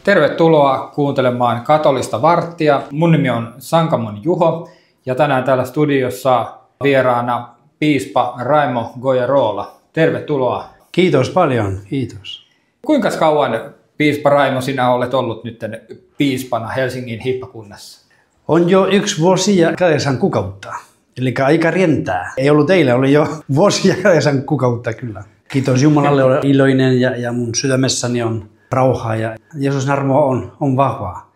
Tervetuloa kuuntelemaan Katolista varttia. Mun nimi on Sankamon Juho ja tänään täällä studiossa vieraana piispa Raimo Gojarola. Tervetuloa. Kiitos paljon, kiitos. Kuinka kauan, piispa Raimo, sinä olet ollut nyt piispana Helsingin hiippakunnassa? On jo 1 vuosi ja 8 kuukautta. Eli aika rientää. Ei ollut teillä, oli jo vuosi ja 8 kuukautta kyllä. Kiitos Jumalalle, olen iloinen ja mun sydämessäni on rauhaa ja Jeesuksen armo on vahvaa.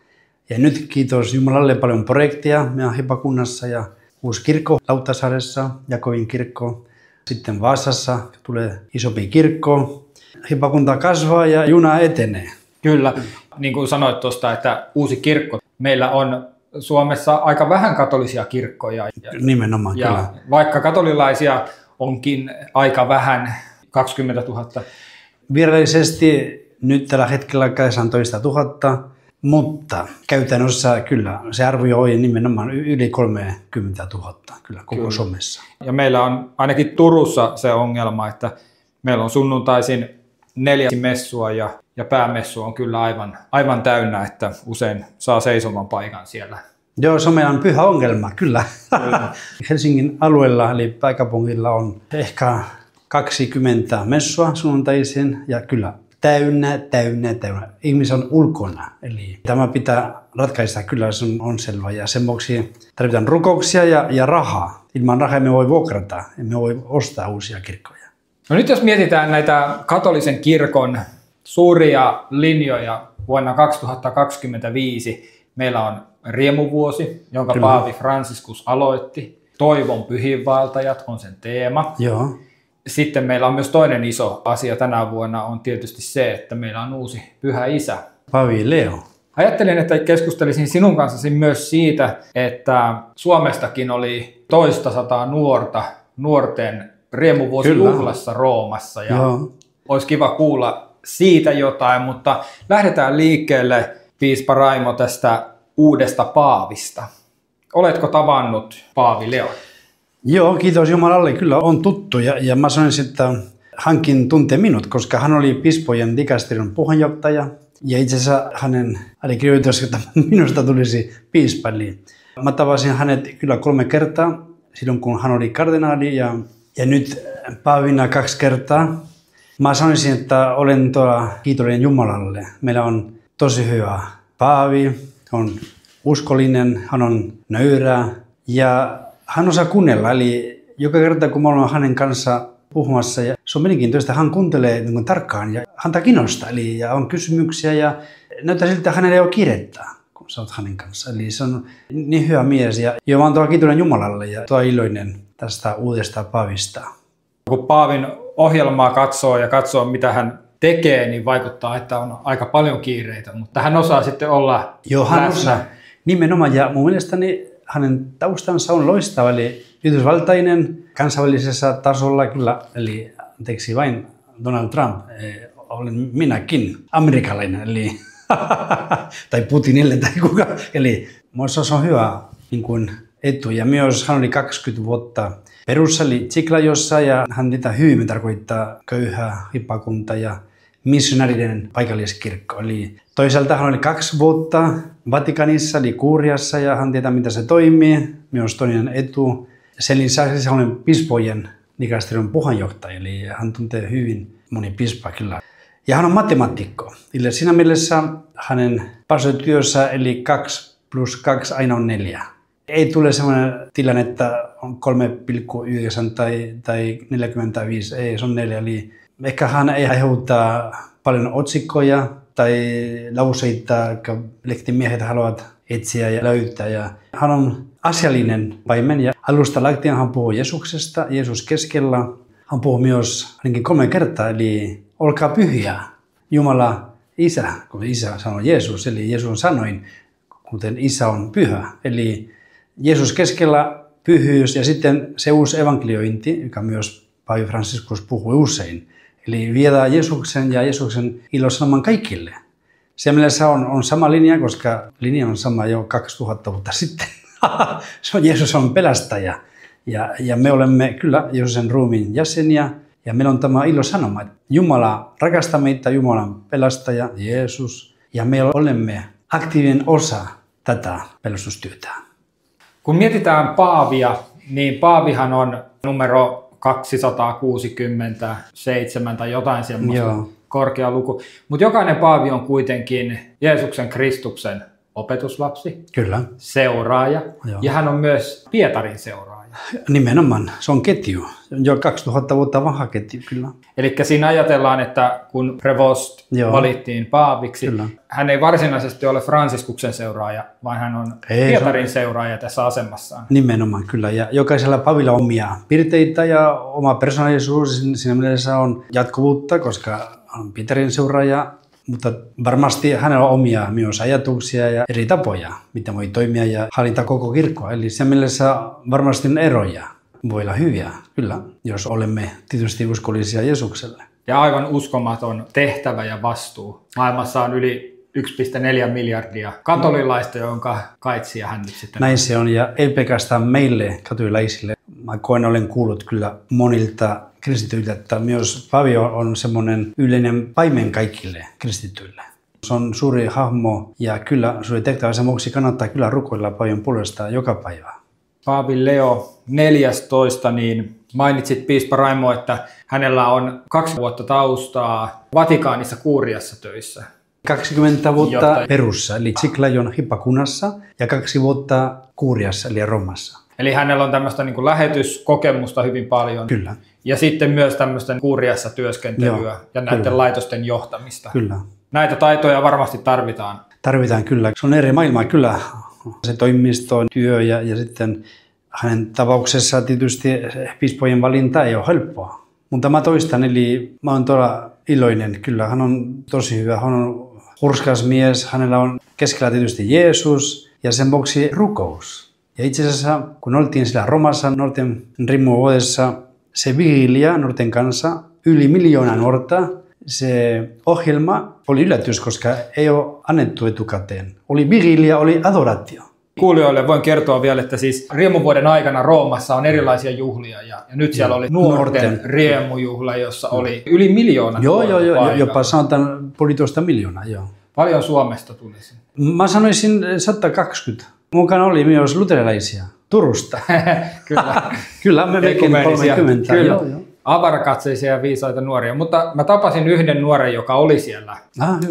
Ja nyt kiitos Jumalalle paljon projekteja meidän hiippakunnassa ja uusi kirkko Lauttasaaressa, Jakovin kirkko. Sitten Vaasassa tulee isompi kirkko. Hiippakunta kasvaa ja juna etenee. Kyllä, niin kuin sanoit tuosta, että uusi kirkko. Meillä on Suomessa aika vähän katolisia kirkkoja. Nimenomaan, ja kyllä. Vaikka katolilaisia onkin aika vähän, 20 000. Virallisesti nyt tällä hetkellä 18 000, mutta käytännössä kyllä se arvioi nimenomaan yli 30 000 kyllä koko Suomessa. Ja meillä on ainakin Turussa se ongelma, että meillä on sunnuntaisin 4 messua ja päämessu on kyllä aivan täynnä, että usein saa seisoman paikan siellä. Joo, se on meidän pyhä ongelma, kyllä. Helsingin alueella eli pääkaupungilla on ehkä 20 messua sunnuntaisin ja kyllä täynnä. Ihmisiä on ulkona. Eli tämä pitää ratkaista, kyllä se on selvä. Ja sen vuoksi tarvitaan rukouksia ja rahaa. Ilman rahaa emme voi vuokrata, emme voi ostaa uusia kirkkoja. No nyt jos mietitään näitä katolisen kirkon suuria linjoja vuonna 2025, meillä on riemuvuosi, jonka kyllä. Paavi Franciscus aloitti. Toivon pyhiinvaeltajat on sen teema. Joo. Sitten meillä on myös toinen iso asia tänä vuonna on tietysti se, että meillä on uusi Pyhä Isä. Paavi Leo. Ajattelin, että keskustelisin sinun kanssasi myös siitä, että Suomestakin oli 200 nuorten riemuvuosijuhlassa Roomassa. Ja olisi kiva kuulla siitä jotain, mutta lähdetään liikkeelle, piispa Raimo, tästä uudesta paavista. Oletko tavannut Paavi Leo? Joo, kiitos Jumalalle. Kyllä on tuttu ja mä sanoisin, että hänkin tuntee minut, koska hän oli piispojen dikasterion puheenjohtaja. Ja itse asiassa hänen allekirjoitus, että minusta tulisi piispa. Mä tavasin hänet kyllä 3 kertaa, silloin kun hän oli kardinaali ja nyt paavina 2 kertaa. Mä sanoisin, että olen kiitollinen Jumalalle. Meillä on tosi hyvä paavi, on uskollinen, hän on nöyrä ja hän osaa kuunnella. Eli joka kerta kun mä olen hänen kanssa puhumassa, ja se on mielenkiintoista, hän kuuntelee niin tarkkaan ja häntä kiinnostaa. Eli on kysymyksiä ja näyttää siltä, että hänellä ei ole kiirettä, kun sä oot hänen kanssa. Eli se on niin hyvä mies ja mä oon kiitollinen Jumalalle ja iloinen tästä uudesta paavista. Kun paavin ohjelmaa katsoo mitä hän tekee, niin vaikuttaa, että on aika paljon kiireitä, mutta hän osaa sitten olla hän osaa. Nimenomaan ja mun mielestäni hänen taustansa on loistava, eli yhdysvaltainen kansainvälisessä tasolla kyllä, eli anteeksi vain Donald Trump, olen minäkin amerikkalainen, eli tai Putinille tai kuka, eli minusta se on hyvä niin kuin etu. Ja myös hän oli 20 vuotta Perussa, eli Chiclayossa, ja hän niitä hyvin tarkoittaa köyhää hiippakunta ja missionäriden paikalliskirkko. Eli toisaalta hän oli 2 vuotta Vatikanissa, eli Kuriassa, ja hän tietää, mitä se toimii. Myös toinen etu. Sen lisäksi hän on piispojen dikasterion puheenjohtaja, eli hän tuntee hyvin moni piispa kyllä. Ja hän on matemaatikko. Eli siinä mielessä hänen pastotyössä, eli 2 + 2 aina on 4. Ei tule sellainen tilanne, että on 3,9 tai 45, ei, se on 4. Eli ehkä hän ei aiheuta paljon otsikkoja tai lauseita, jotka lehtimiehet haluavat etsiä ja löytää. Ja hän on asiallinen paimen ja alusta lähtien hän puhuu Jeesuksesta, Jeesus keskellä. Hän puhuu myös ainakin 3 kertaa, eli olkaa pyhiä, Jumala Isä, kun Isä sanoi Jeesus, eli Jeesus sanoin, kuten Isä on pyhä. Eli Jeesus keskellä, pyhyys ja sitten se uusi evankeliointi, joka myös Paavi Franciscus puhui usein. Eli viedään Jeesuksen ja Jeesuksen ilosanoman kaikille. Se mielessä on sama linja, koska linja on sama jo 2000 vuotta sitten. Se on Jeesus on pelastaja. Ja me olemme kyllä Jeesuksen ruumiin jäseniä. Ja meillä on tämä ilosanoma, että Jumala rakastaa meitä, Jumala on pelastaja, Jeesus. Ja me olemme aktiivinen osa tätä pelastustyötä. Kun mietitään paavia, niin paavihan on numero 267 tai jotain semmoista korkea luku. Mutta jokainen paavi on kuitenkin Jeesuksen Kristuksen opetuslapsi, Kyllä. seuraaja, ja hän on myös Pietarin seuraaja. Nimenomaan, se on ketju. Jo 2000 vuotta vanha ketju, kyllä. Eli siinä ajatellaan, että kun Prevost valittiin paaviksi, kyllä. hän ei varsinaisesti ole Franciskuksen seuraaja, vaan hän on Pietarin seuraaja tässä asemassaan. Nimenomaan, kyllä. Ja jokaisella paavilla on omia piirteitä ja oma persoonallisuus. Siinä mielessä on jatkuvuutta, koska on Pietarin seuraaja. Mutta varmasti hänellä on omia myös ajatuksia ja eri tapoja, mitä voi toimia ja hallita koko kirkkoa. Eli siinä mielessä varmasti on eroja. Voi olla hyviä, kyllä, jos olemme tietysti uskollisia Jeesukselle. Ja aivan uskomaton tehtävä ja vastuu. Maailmassa on yli 1,4 miljardia katolilaista, jonka kaitsia hän nyt sitten... Näin se on, ja ei pelkästään meille katolilaisille. Mä olen kuullut kyllä monilta kristityiltä, että myös paavi on semmoinen yleinen paimen kaikille kristityille. Se on suuri hahmo ja kyllä suuri tehtävä, sen vuoksi kannattaa kyllä rukoilla paavin puolesta joka päivä. Paavi Leo 14, niin mainitsit piispa Raimo, että hänellä on 2 vuotta taustaa Vatikaanissa kuuriassa töissä. 20 vuotta Perussa, eli Siklajon hippakunnassa, ja 2 vuotta kuuriassa, eli Romassa. Eli hänellä on tämmöistä niin kuin lähetyskokemusta hyvin paljon. Kyllä. Ja sitten myös tämmöistä kuuriassa työskentelyä ja näiden laitosten johtamista. Kyllä. Näitä taitoja varmasti tarvitaan. Tarvitaan kyllä. Se on eri maailma kyllä. Se toimisto, työ ja sitten hänen tapauksessa tietysti piispojen valinta ei ole helppoa. Mutta mä toistan, eli mä oon todella iloinen. Kyllä hän on tosi hyvä. Hän on hurskas mies. Hänellä on keskellä tietysti Jeesus ja sen vuoksi rukous. Ja itse asiassa, kun oltiin siellä Romassa nuorten rimuvuodessa, se vigilia nuorten kanssa, yli 1 miljoonaa nuorta, se ohjelma oli yllätys, koska ei ole annettu etukäteen. Oli vigilia, oli adoratio. Kuulijoille voin kertoa vielä, että siis riemuvuoden aikana Roomassa on erilaisia juhlia ja nyt siellä oli nuorten riemujuhla, jossa oli yli 1 miljoona. Joo, jopa sanotaan 1,5 miljoonaa, joo. Paljon Suomesta tulisi? Mä sanoisin 120. Mukana oli myös luterilaisia Turusta. Kyllä. Kyllä, me melkein 30. Kyllä. Joo. Avarakatseisia ja viisaita nuoria, mutta mä tapasin yhden nuoren, joka oli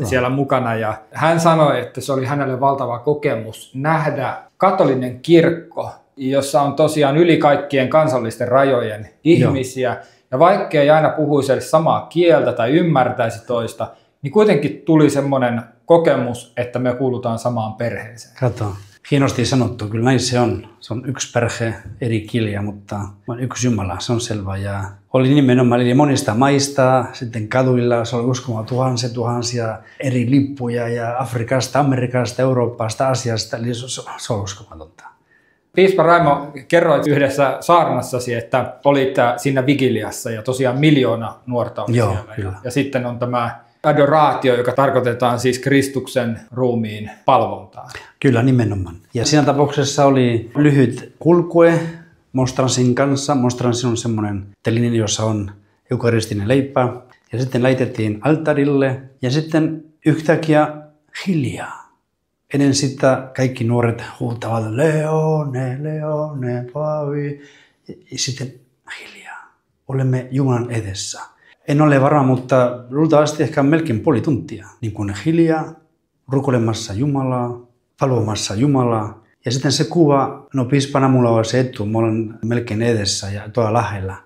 siellä mukana ja hän sanoi, että se oli hänelle valtava kokemus nähdä katolinen kirkko, jossa on tosiaan yli kaikkien kansallisten rajojen ihmisiä ja vaikka ei aina puhuisi edes samaa kieltä tai ymmärtäisi toista, niin kuitenkin tuli semmoinen kokemus, että me kuulutaan samaan perheeseen. Kato. Hienosti sanottu, kyllä näin se on. Se on yksi perhe, eri kieliä, mutta on yksi Jumala, se on selvä. Ja oli nimenomaan eli monista maista, sitten kaduilla, se oli uskomaan tuhansia eri lippuja ja Afrikasta, Amerikasta, Euroopasta, Aasiasta, eli se on uskomatonta. Piispa Raimo, kerroit yhdessä saarnassasi, että olit siinä vigiliassa ja tosiaan 1 miljoona nuorta oli siellä. Kyllä. Ja sitten on tämä adoraatio, joka tarkoitetaan siis Kristuksen ruumiin palvontaa. Kyllä, nimenomaan. Ja siinä tapauksessa oli lyhyt kulkue monstranssin kanssa. Monstranssi on semmoinen teline, jossa on eukaristinen leipä. Ja sitten laitettiin altarille ja sitten yhtäkkiä hiljaa. Ennen sitä kaikki nuoret huutavat Leone, Leone, Paavi. Ja sitten hiljaa. Olemme Jumalan edessä. En ole varma, mutta luultavasti ehkä melkein 0,5 tuntia. Niin kuin hiljaa, rukoilemassa Jumalaa, palvomassa Jumalaa. Ja sitten se kuva, piispana mulla on se etu, mä olen melkein edessä ja tuolla lähellä.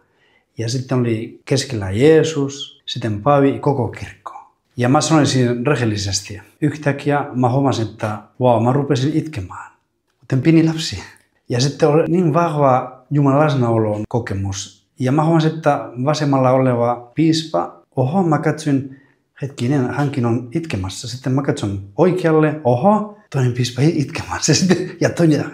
Ja sitten oli keskellä Jeesus, sitten Paavi, koko kirkko. Ja mä sanoisin rehellisesti, yhtäkkiä mä huomasin, että mä rupesin itkemään. Kuten pieni lapsi. Ja sitten oli niin vahva Jumalan läsnäolon kokemus. Ja mä huomasin, että vasemmalla oleva piispa, mä katsoin, hetkinen, hänkin on itkemässä. Sitten mä katson oikealle, toinen piispa itkemässä. Ja toinen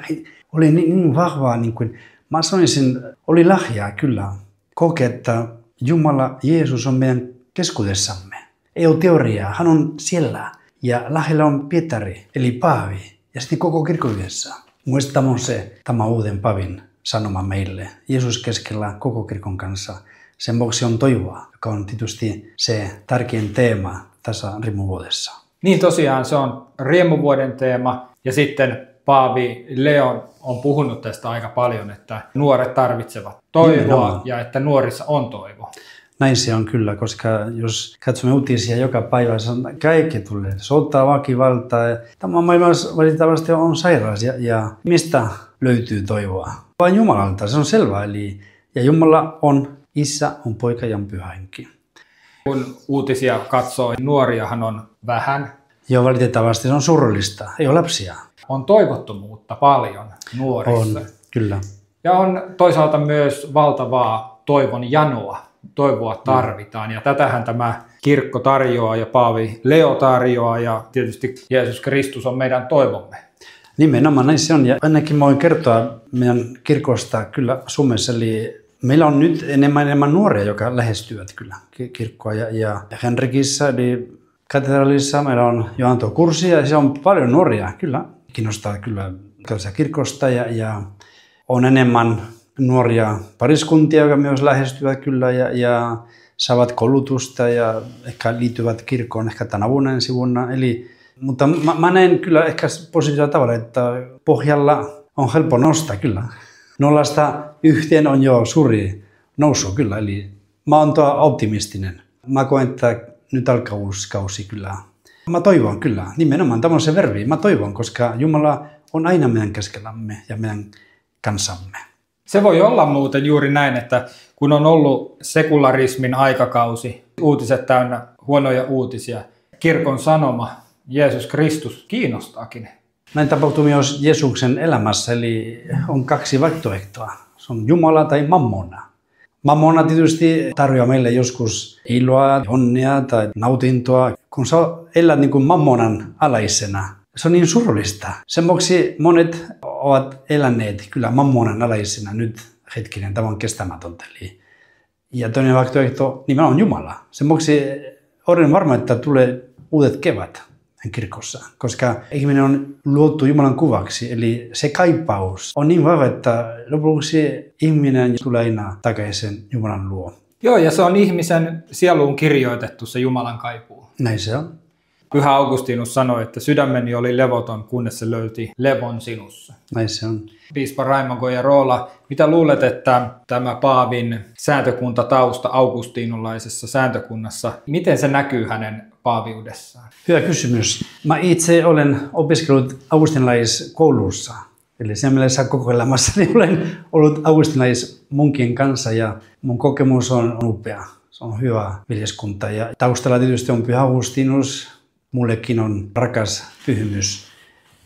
oli niin vahvaa, niin kuin mä sanoisin, oli lahjaa kyllä. Kokea, että Jumala, Jeesus on meidän keskuudessamme. Ei ole teoriaa, hän on siellä. Ja lähellä on Pietari, eli Paavi. Ja sitten koko kirkko yhdessä. Muistamme tämä uuden Paavin sanoma meille. Jeesus keskellä koko kirkon kanssa. Sen vuoksi on toivoa, joka on tietysti se tärkein teema tässä rimuvuodessa. Niin tosiaan se on riemuvuoden teema ja sitten Paavi Leo on puhunut tästä aika paljon, että nuoret tarvitsevat toivoa ja että nuorissa on toivo. Näin se on kyllä, koska jos katsomme uutisia joka päivä, se on kaikki tulee. Sotaa, väkivaltaa. Tämä maailmassa valitettavasti on sairaus ja mistä löytyy toivoa? Vain Jumalalta, se on selvä. Eli, ja Jumala on Isä, on Poika ja on Pyhä Henki. Kun uutisia katsoo, nuoriahan on vähän. Joo, valitettavasti se on surullista. Ei ole lapsia. On toivottomuutta paljon nuorissa. On, kyllä. Ja on toisaalta myös valtavaa toivon janoa. Toivoa tarvitaan ja tätähän tämä kirkko tarjoaa ja Paavi Leo tarjoaa ja tietysti Jeesus Kristus on meidän toivomme. Nimenomaan näin se on ja ainakin voin kertoa meidän kirkosta kyllä Suomessa. Eli meillä on nyt enemmän nuoria, jotka lähestyvät kyllä kirkkoa ja Henrikissä eli katedraalissa meillä on jo antoi kurssia ja se on paljon nuoria kyllä. Kiinnostaa kyllä kirkosta ja on enemmän nuoria pariskuntia, jotka myös lähestyvät kyllä ja saavat koulutusta ja ehkä liittyvät kirkkoon ehkä tänä vuonna ensi vuonna. Mutta mä näen kyllä ehkä positiivisella tavalla, että pohjalla on helppo nostaa kyllä. 0–1 on jo suuri nousu kyllä, eli mä oon optimistinen. Mä koen, että nyt alkaa uusi kausi kyllä. Mä toivon kyllä, nimenomaan tämä on se verbi. Mä toivon, koska Jumala on aina meidän keskellämme ja meidän kanssamme. Se voi olla muuten juuri näin, että kun on ollut sekularismin aikakausi, uutiset täynnä huonoja uutisia, kirkon sanoma, Jeesus Kristus kiinnostaakin. Näin tapahtuu myös Jeesuksen elämässä, eli on 2 vaihtoehtoa. Se on Jumala tai mammona. Mammona tietysti tarjoaa meille joskus iloa, onnea tai nautintoa. Kun sä elät niin kuin mammonan alaisena, se on niin surullista. Sen vuoksi monet ovat eläneet kyllä mammonan alaisena nyt hetkinen, tämä on kestämätöntä. Ja toinen vaihtoehto nimenomaan on Jumala. Sen vuoksi olen varma, että tulee uudet kevät kirkossa, koska ihminen on luotu Jumalan kuvaksi. Eli se kaipaus on niin vahva, että lopuksi ihminen tulee aina takaisin Jumalan luo. Joo, ja se on ihmisen sieluun kirjoitettu se Jumalan kaipuu. Näin se on. Pyhä Augustinus sanoi, että sydämeni oli levoton, kunnes se löyti levon sinussa. Näin se on. Piispa Raimo ja Roola, mitä luulet, että tämä Paavin sääntökuntatausta augustinulaisessa sääntökunnassa, miten se näkyy hänen paaviudessaan? Hyvä kysymys. Mä itse olen opiskellut augustinalaiskoulussa. Eli sen mielessä koko elämässäni olen ollut augustinalaismunkien kanssa ja mun kokemus on upea. Se on hyvä veljeskunta ja taustalla tietysti on Pyhä Augustinus. Mullekin on rakas pyhimys.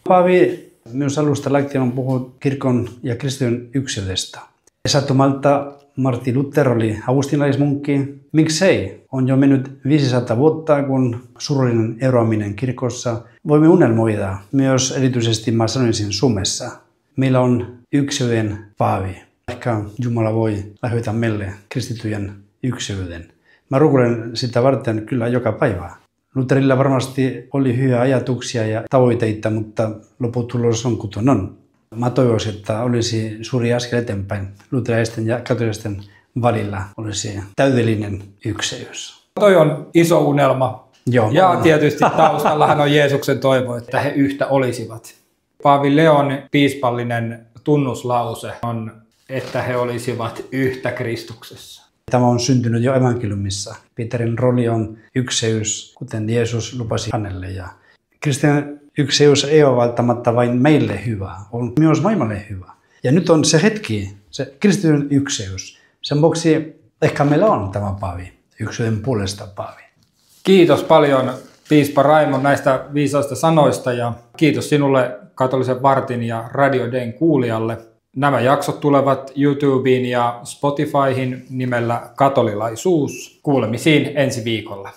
Paavi myös alusta lähtien on puhunut kirkon ja kristin yksilöstä. Sattumalta Martti Luther oli augustinalaismunkki. Miksei? On jo mennyt 500 vuotta, kun surullinen eroaminen kirkossa. Voimme unelmoida myös erityisesti mä sanoisin Suomessa. Meillä on yksilöiden paavi. Ehkä Jumala voi lähettää meille kristittyjen yksilöiden. Mä rukoilen sitä varten kyllä joka päivä. Lutherilla varmasti oli hyviä ajatuksia ja tavoitteita, mutta lopputulos on kuten on. Mä toivoisin, että olisi suuri askel eteenpäin luterilaisten ja katolisten välillä olisi täydellinen ykseys. Toi on iso unelma. Joo, ja tietysti taustallahan on Jeesuksen toivo, että he yhtä olisivat. Paavi Leon piispallinen tunnuslause on, että he olisivat yhtä Kristuksessa. Tämä on syntynyt jo evankeliumissa. Pietarin rooli on ykseys, kuten Jeesus lupasi hänelle. Ja kristillinen ykseys ei ole välttämättä vain meille hyvä, on myös maailmalle hyvä. Ja nyt on se hetki, se kristillinen ykseys. Sen vuoksi ehkä meillä on tämä paavi, yksilön puolesta paavi. Kiitos paljon piispa Raimo näistä viisaista sanoista ja kiitos sinulle Katolisen vartin ja Radio Dayn kuulijalle. Nämä jaksot tulevat YouTubeen ja Spotifyhin nimellä Katolilaisuus. Kuulemisiin ensi viikolla.